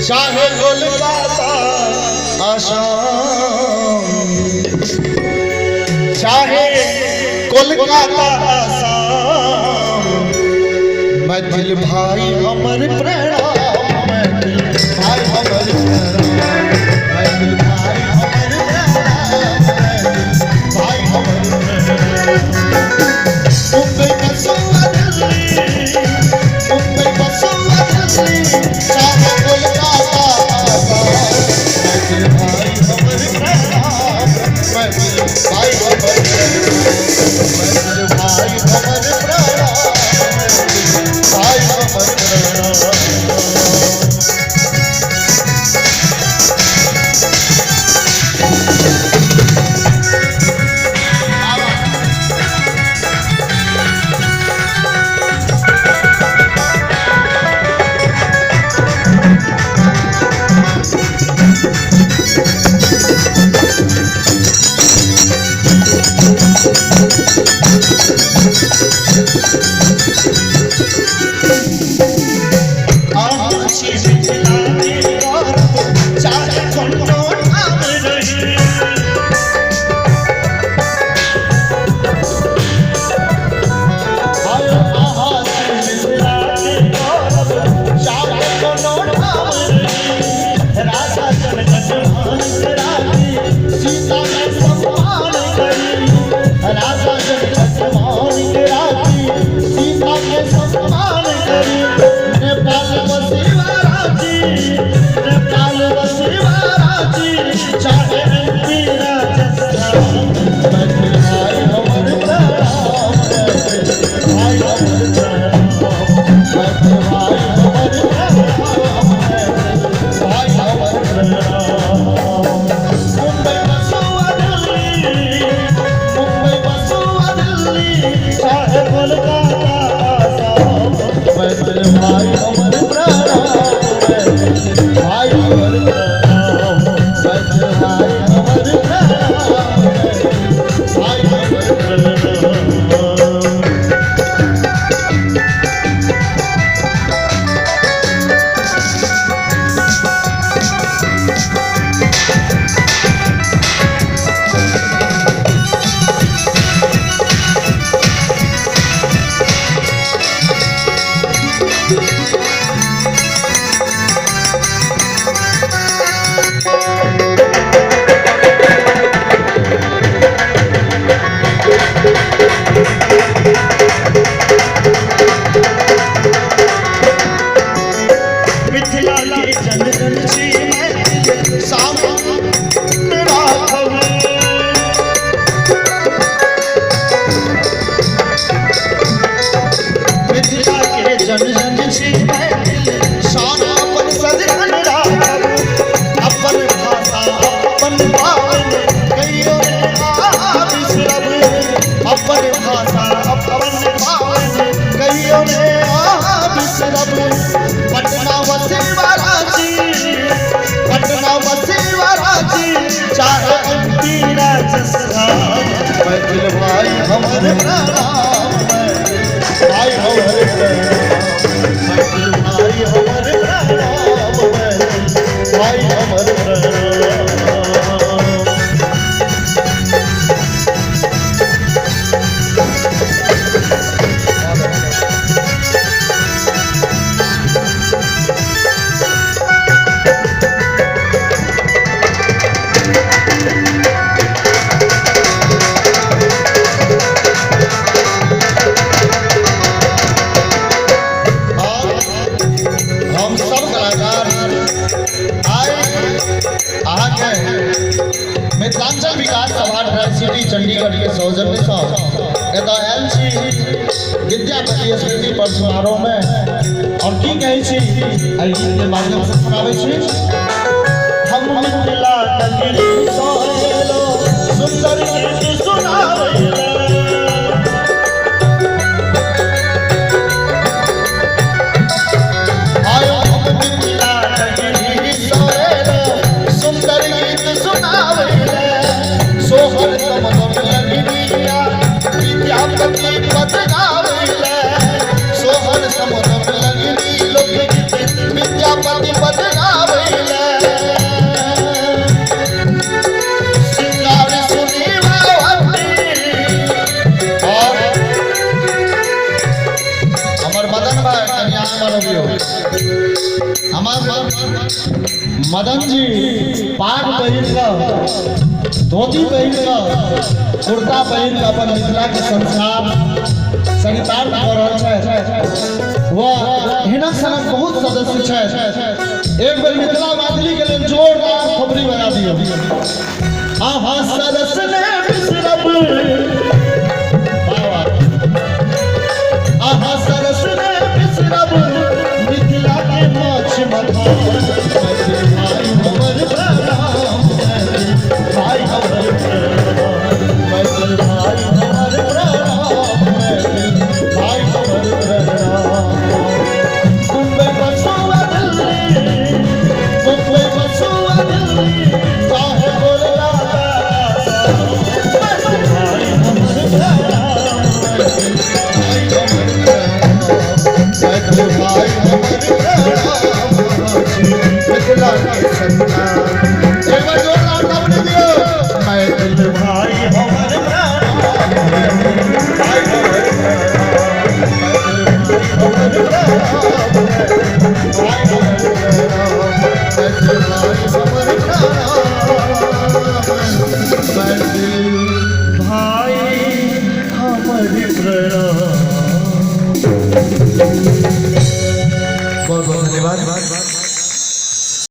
चाहे कोलकाता आसाम, चाहे कोलकाता आसाम, मैं दिल भाई हमर प्रणाम, मैं दिल भाई हमर प्रणाम, मैं दिल भाई हमर प्रणाम, मैं दिल भाई हमर प्रणाम। मुंबई बसुआ दिल्ली, मुंबई बसुआ दिल्ली, चाहे कोलकाता आसाम, मैं दिल भाई हमर प्रणाम, मैं दिल भाई हमर प्रणाम, मैं दिल भाई हमर प्रणाम, भाई हमर प्रणाम। मैं दिल भाई हमर प्रणाम, भाई हमर प्रणाम, मैं दिल भाई हमर प्रणाम, मैं दिल भाई हमर प्रणाम। मिथिलांचल विकास सभा ट्राई चंडीगढ़ के सौजन्य से एतऽ आयल छी विद्यापति स्मृति पर समारोह में और की कहै छी एहि गीत के माध्यम से सुनाबै छी। हम मिथिला नगरी सोहेलो सुंदर गीत सुनाबै विद्यापति पद गावे दियो हमार मदन जी पाग पहिर का धोती पहिर का कुर्ता पहिर का अपन मिथिला के संस्कार संगीतार कर रहल छै वह हिनक सनक बहुत सदस्य छै एक बेर मिथिला मैथिली के लेल जोरदार खबरी बजा दियो आहा सरस ने बिसरब आहा सरस ने बिसरब मिथिला के माछ मखान भाई हमर प्रणाम भाई हमर प्रणाम भाई हमर प्रणाम भाई हमर प्रणाम मुंबई बसुआ दिल्ली मुंबई बसुआ दिल्ली चाहे बोलला भाई हमर प्रणाम भाई हमर प्रणाम भाई हमर प्रणाम मिथिला के संतान